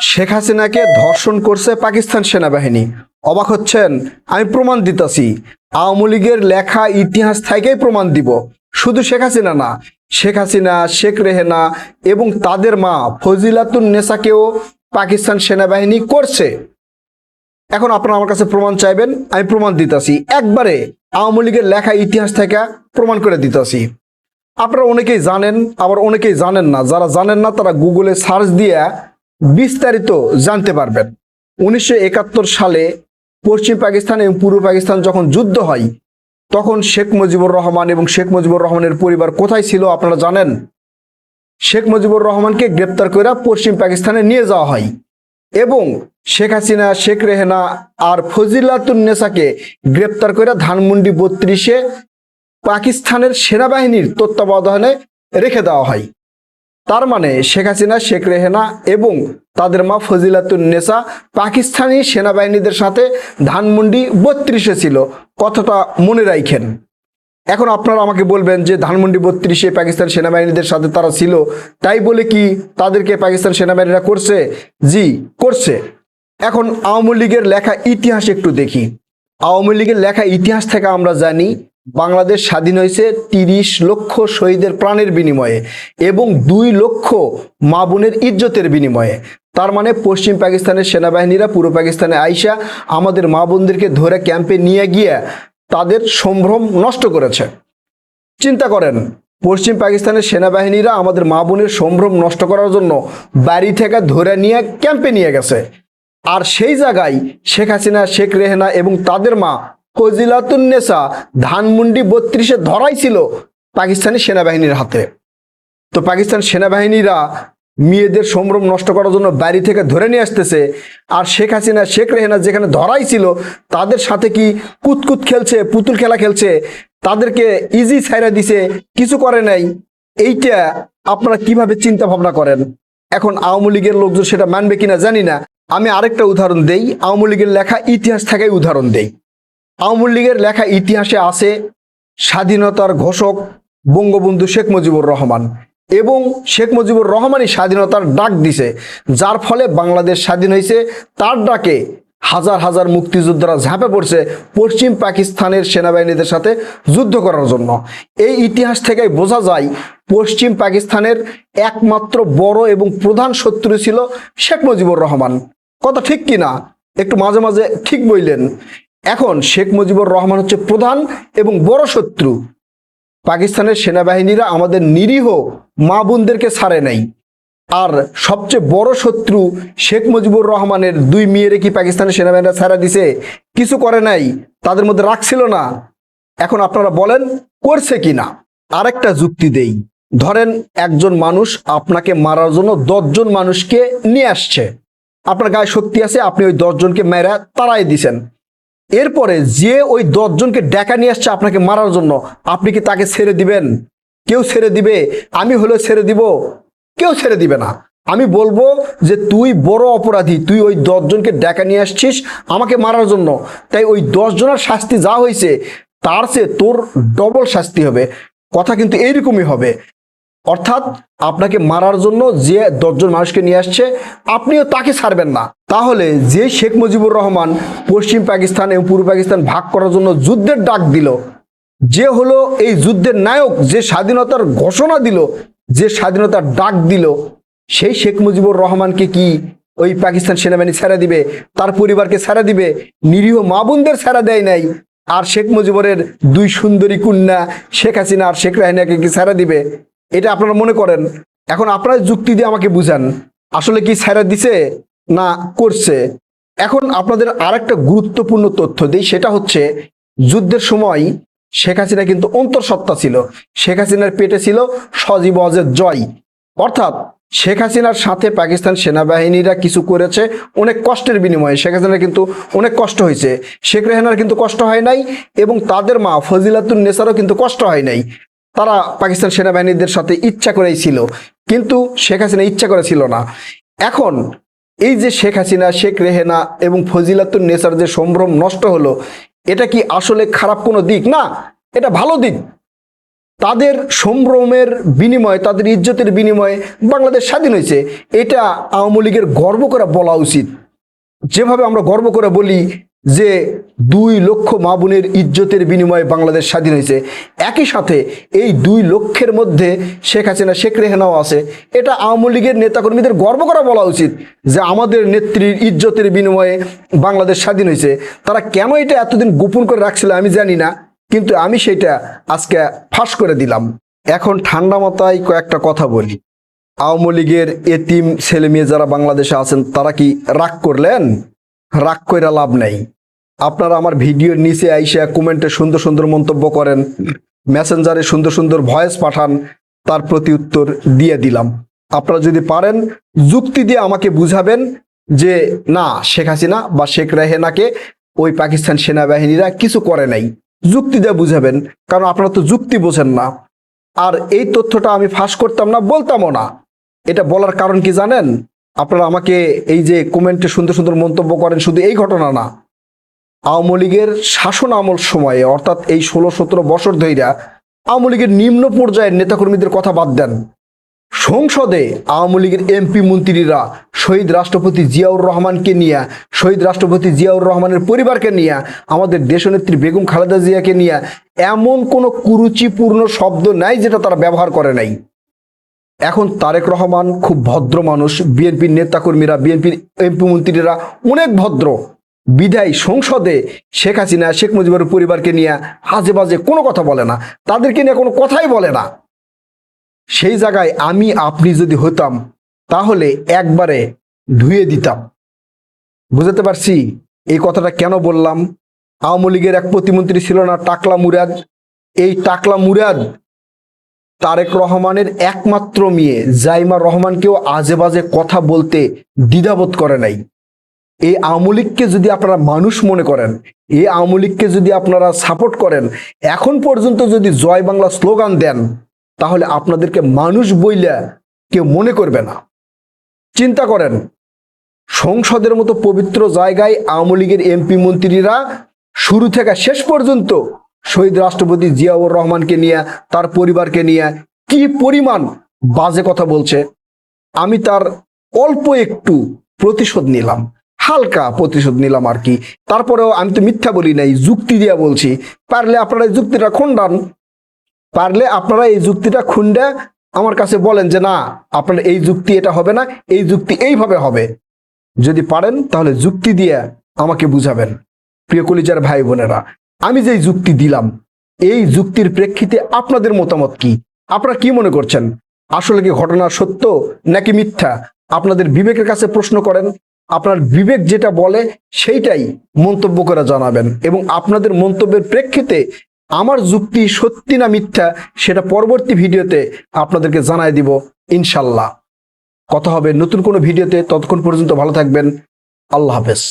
শেখ হাসিনাকে ধর্ষণ করছে পাকিস্তান সেনাবাহিনী। অবাক হচ্ছেন? আমি প্রমাণ দিতেছি। আওয়ামী লীগের লেখা ইতিহাস থেকেই প্রমাণ দিব। শুধু শেখ হাসিনা না, শেখ হাসিনা, শেখ রেহেনা এবং তাদের মা ফজিলাতুন নেসাকেও পাকিস্তান সেনাবাহিনী করছে। এখন আপনারা আমার কাছে প্রমাণ চাইবেন, আমি প্রমাণ দিতেছি। একবারে আওয়ামী লীগের লেখা ইতিহাস থেকে প্রমাণ করে দিতেছি। আপনারা অনেকেই জানেন, আবার অনেকেই জানেন না। যারা জানেন না তারা গুগলে সার্চ দিয়ে বিস্তারিত জানতে পারবেন। 1971 সালে পশ্চিম পাকিস্তান এবং পূর্ব পাকিস্তান যখন যুদ্ধ হয়, তখন শেখ মুজিবুর রহমান এবং শেখ মুজিবুর রহমানের পরিবার কোথায় ছিল আপনারা জানেন? শেখ মুজিবুর রহমানকে গ্রেপ্তার করে পশ্চিম পাকিস্তানে নিয়ে যাওয়া হয় এবং শেখ হাসিনা, শেখ রেহেনা আর ফজিলাতুন নেসাকে গ্রেপ্তার করে ধানমন্ডি 32-এ পাকিস্তানের সেনাবাহিনীর তত্ত্বাবধানে রেখে দেওয়া হয়। তার মানে শেখ হাসিনা, শেখ রেহেনা এবং তাদের মা ফজিলাতুন নেসা পাকিস্তানি সেনাবাহিনীদের সাথে ধানমন্ডি 32-এ ছিল। কথাটা মনে রাখেন। এখন আপনারা আমাকে বলবেন যে ধানমন্ডি 32-এ পাকিস্তান সেনাবাহিনীদের সাথে তারা ছিল, তাই বলে কি তাদেরকে পাকিস্তান সেনাবাহিনীরা করছে? জি, করছে। এখন আওয়ামী লীগের লেখা ইতিহাস একটু দেখি। আওয়ামী লীগের লেখা ইতিহাস থেকে আমরা জানি বাংলাদেশ স্বাধীন হয়েছে 30 লক্ষ শহীদের প্রাণের বিনিময়ে এবং 2 লক্ষ মা বোনের ইজ্জতের বিনিময়ে। তার মানে পশ্চিম পাকিস্তানের সেনাবাহিনীরা পূর্ব পাকিস্তানে আইসা আমাদের মা বোনদেরকে ধরে ক্যাম্পে নিয়ে গিয়ে তাদের সম্ভ্রম নষ্ট করেছে। চিন্তা করেন, পশ্চিম পাকিস্তানের সেনাবাহিনীরা আমাদের মা বোনের সম্ভ্রম নষ্ট করার জন্য বাড়ি থেকে ধরে নিয়ে ক্যাম্পে নিয়ে গেছে। আর সেই জায়গায় শেখ হাসিনা, শেখ রেহেনা এবং তাদের মা ফজিলাতুন নেসা ধানমন্ডি 32-এ ধরাই ছিল পাকিস্তানি সেনাবাহিনীর হাতে। তো পাকিস্তান সেনাবাহিনীরা মেয়েদের সম্ভ্রম নষ্ট করার জন্য বাড়ি থেকে ধরে নিয়ে আসতেছে, আর শেখ হাসিনা, শেখ রেহেনা যেখানে ধরাই ছিল তাদের সাথে কি কুতকুত খেলছে, পুতুল খেলা খেলছে, তাদেরকে ইজি ছাইরা দিছে, কিছু করে নাই। এইটা আপনারা কিভাবে চিন্তা ভাবনা করেন? এখন আওয়ামী লীগের লোকজন সেটা মানবে কিনা জানি না। আমি আরেকটা উদাহরণ দেই, আওয়ামী লীগের লেখা ইতিহাস থেকেই উদাহরণ দেই। আওয়ামী লীগের লেখা ইতিহাসে আছে স্বাধীনতার ঘোষক বঙ্গবন্ধু শেখ মুজিবুর রহমান, এবং শেখ মুজিবুর রহমানই স্বাধীনতার ডাক দিছে, যার ফলে বাংলাদেশ স্বাধীন হয়েছে। তার ডাকে হাজার হাজার মুক্তিযোদ্ধারা ঝাঁপে পড়ছে পশ্চিম পাকিস্তানের সেনাবাহিনীদের সাথে যুদ্ধ করার জন্য। এই ইতিহাস থেকেই বোঝা যায় পশ্চিম পাকিস্তানের একমাত্র বড় এবং প্রধান শত্রু ছিল শেখ মুজিবুর রহমান। কথা ঠিক কিনা? একটু মাঝে মাঝে ঠিক বললেন। এখন শেখ মুজিবুর রহমান হচ্ছে প্রধান এবং বড় শত্রু। পাকিস্তানের সেনাবাহিনীরা আমাদের নিরীহ মা বোনদেরকে ছাড়ে নাই। আর সবচেয়ে বড় শত্রু শেখ মুজিবুর রহমানের 2 মেয়েরে কি পাকিস্তানের সেনাবাহিনীরা ছাড়া দিছে? কিছু করে নাই, তাদের মধ্যে রাখছিল না। এখন আপনারা বলেন করছে কিনা? আরেকটা যুক্তি দেই। ধরেন একজন মানুষ আপনাকে মারার জন্য 10 জন মানুষকে নিয়ে আসছে। আপনার গায়ে শক্তি আছে, আপনি ওই 10 জনকে মেরা তাড়াই দিছেন। এরপরে যে ওই 10 জনকে ডেকা নিয়ে আসছে আপনাকে মারার জন্য, আপনি কি তাকে ছেড়ে দিবেন? কেউ ছেড়ে দিবে? আমি হলেও ছেড়ে দিব? কেউ ছেড়ে দিবে না। আমি বলবো যে তুই বড় অপরাধী, তুই ওই 10 জনকে ডেকা নিয়ে আসছিস আমাকে মারার জন্য, তাই ওই 10 জনের শাস্তি যা হয়েছে তার চেয়ে তোর ডবল শাস্তি হবে। কথা কিন্তু এইরকমই হবে। অর্থাৎ আপনাকে মারার জন্য যে 10 জন মানুষকে নিয়ে আসছে আপনিও তাকে ছাড়বেন না। তাহলে যে শেখ মুজিবুর রহমান পশ্চিম পাকিস্তান এবং পূর্ব পাকিস্তান ভাগ করার জন্য যুদ্ধের ডাক দিল, যে হলো এই যুদ্ধের নায়ক, যে স্বাধীনতার ঘোষণা দিল, যে স্বাধীনতার ডাক দিল, সেই শেখ মুজিবুর রহমানকে কি ওই পাকিস্তান সেনাবাহিনী ছেড়ে দিবে? তার পরিবারকে ছেড়ে দিবে? নিরীহ মা বোনদের ছেড়ে দেয় নাই। আর শেখ মুজিবুরের 2 সুন্দরী কন্যা শেখ হাসিনা আর শেখ রেহানাকে কি ছেড়ে দিবে? এটা আপনারা মনে করেন? এখন আপনারা যুক্তি দিয়ে আমাকে বুঝান, আসলে কি ছেড়ে দিছে না করছে? এখন আপনাদের আরেকটা গুরুত্বপূর্ণ তথ্য দিই, সেটা হচ্ছে যুদ্ধের সময় শেখ হাসিনা কিন্তু অন্তঃসত্ত্বা ছিল। শেখ হাসিনার পেটে ছিল সজীব অজের জয়। অর্থাৎ শেখ হাসিনার সাথে পাকিস্তান সেনাবাহিনীরা কিছু করেছে অনেক কষ্টের বিনিময়ে। শেখ হাসিনার কিন্তু অনেক কষ্ট হয়েছে, শেখ রেহানার কিন্তু কষ্ট হয় নাই, এবং তাদের মা ফজিলাতুন নেসারও কিন্তু কষ্ট হয় নাই। তারা পাকিস্তান সেনাবাহিনীদের সাথে ইচ্ছা করেই ছিল, কিন্তু শেখ হাসিনা ইচ্ছা করে ছিল না। এখন এই যে শেখ হাসিনা, শেখ রেহেনা এবং ফজিলাতুন নেসার যে সম্ভ্রম নষ্ট হলো, এটা কি আসলে খারাপ কোনো দিক? না, এটা ভালো দিক। তাদের সম্ভ্রমের বিনিময়ে, তাদের ইজ্জতের বিনিময়ে বাংলাদেশ স্বাধীন হয়েছে। এটা আওয়ামী লীগের গর্ব করে বলা উচিত। যেভাবে আমরা গর্ব করে বলি যে 2 লক্ষ মা বোনের ইজ্জতের বিনিময়ে বাংলাদেশ স্বাধীন হয়েছে, একই সাথে এই 2 লক্ষের মধ্যে শেখ হাসিনা, শেখ রেহানাও আছে। এটা আওয়ামী লীগের নেতাকর্মীদের গর্ব করে বলা উচিত যে আমাদের নেত্রীর ইজ্জতের বিনিময়ে বাংলাদেশ স্বাধীন হয়েছে। তারা কেন এটা এতদিন গোপন করে রাখছিল আমি জানি না, কিন্তু আমি সেটা আজকে ফাঁস করে দিলাম। এখন ঠান্ডা মাথায় কয়েকটা কথা বলি। আওয়ামী লীগের এতিম ছেলে মেয়ে যারা বাংলাদেশে আছেন তারা কি রাগ করলেন? রাগ কইরা লাভ নাই। আপনারা আমার ভিডিওর নিচে আইসা কমেন্টে সুন্দর সুন্দর মন্তব্য করেন, মেসেঞ্জারে সুন্দর সুন্দর ভয়েস পাঠান, তার প্রতি উত্তর দিয়ে দিলাম। আপনারা যদি পারেন যুক্তি দিয়ে আমাকে বুঝাবেন যে না, শেখ হাসিনা বা শেখ রেহানাকে ওই পাকিস্তান সেনাবাহিনীরা কিছু করে নাই, যুক্তি দিয়ে বুঝাবেন, কারণ আপনারা তো যুক্তি বোঝেন না। আর এই তথ্যটা আমি ফাঁস করতাম না, বলতামও না। এটা বলার কারণ কি জানেন? আপনারা আমাকে এই যে কমেন্টে সুন্দর সুন্দর মন্তব্য করেন, শুধু এই ঘটনা না, আওয়ামী লীগের শাসন আমল সময়ে, অর্থাৎ এই 16-17 বছর ধইরা আওয়ামী লীগের নিম্ন পর্যায়ের নেতাকর্মীদের কথা বাদ দেন, সংসদে আওয়ামী লীগের এমপি মন্ত্রীরা শহীদ রাষ্ট্রপতি জিয়াউর রহমানকে নিয়ে, শহীদ রাষ্ট্রপতি জিয়াউর রহমানের পরিবারকে নিয়ে, আমাদের দেশনেত্রী বেগম খালেদা জিয়াকে নিয়ে এমন কোনো কুরুচিপূর্ণ শব্দ নাই যেটা তারা ব্যবহার করে নাই। এখন তারেক রহমান খুব ভদ্র মানুষ, বিএনপির নেতাকর্মীরা, বিএনপির এমপি মন্ত্রীরা অনেক ভদ্র, বিধায় সংসদে শেখ হাসিনা, শেখ মুজিবের পরিবারকে নিয়ে আজে বাজে কোনো কথা বলে না, তাদেরকে নিয়ে কোনো কথাই বলে না। সেই জায়গায় আমি আপনি যদি হতাম তাহলে একবারে ধুয়ে দিতাম। বুঝতে পারছি এই কথাটা কেন বললাম? আওয়ামী লীগের এক প্রতিমন্ত্রী ছিল না, টাকলা মুরাদ? এই টাকলা মুরাদ তারেক রহমানের একমাত্র মেয়ে জাইমা রহমানকেও আজে বাজে কথা বলতে দ্বিধাবোধ করে নাই। এই আওয়ামী লীগকে যদি আপনারা মানুষ মনে করেন, এই আওয়ামী লীগকে যদি আপনারা সাপোর্ট করেন, এখন পর্যন্ত যদি জয় বাংলা স্লোগান দেন, তাহলে আপনাদেরকে মানুষ বইলা কেউ মনে করবে না। চিন্তা করেন, সংসদের মতো পবিত্র জায়গায় আওয়ামী লীগের এমপি মন্ত্রীরা শুরু থেকে শেষ পর্যন্ত শহীদ রাষ্ট্রপতি জিয়াউর রহমানকে নিয়ে, তার পরিবারকে নিয়ে কি পরিমাণ বাজে কথা বলছে। আমি তার অল্প একটু প্রতিশোধ নিলাম, হালকা প্রতিশোধ নিলাম আর কি। তারপরেও আমি তো মিথ্যা বলি নাই, যুক্তি দিয়া বলছি। পারলে আপনারা এই যুক্তিটা খুন্ডান, পারলে আপনারা এই যুক্তিটা খুন্ডা আমার কাছে বলেন যে না, আপনার এই যুক্তি এটা হবে না, এই যুক্তি এইভাবে হবে। যদি পারেন তাহলে যুক্তি দিয়ে আমাকে বুঝাবেন। প্রিয় কলিজার ভাই বোনেরা, আমি যে যুক্তি দিলাম, এই যুক্তির প্রেক্ষিতে আপনাদের মতামত কি? আপনারা কি মনে করছেন? আসলে কি ঘটনা সত্য নাকি মিথ্যা? আপনাদের বিবেকের কাছে প্রশ্ন করেন। আপনার বিবেক যেটা বলে সেইটাই মন্তব্য করে জানাবেন, এবং আপনাদের মন্তব্যের প্রেক্ষিতে আমার যুক্তি সত্যি না মিথ্যা সেটা পরবর্তী ভিডিওতে আপনাদেরকে জানাই দিব ইনশাল্লাহ। কথা হবে নতুন কোনো ভিডিওতে। ততক্ষণ পর্যন্ত ভালো থাকবেন। আল্লাহ হাফেজ।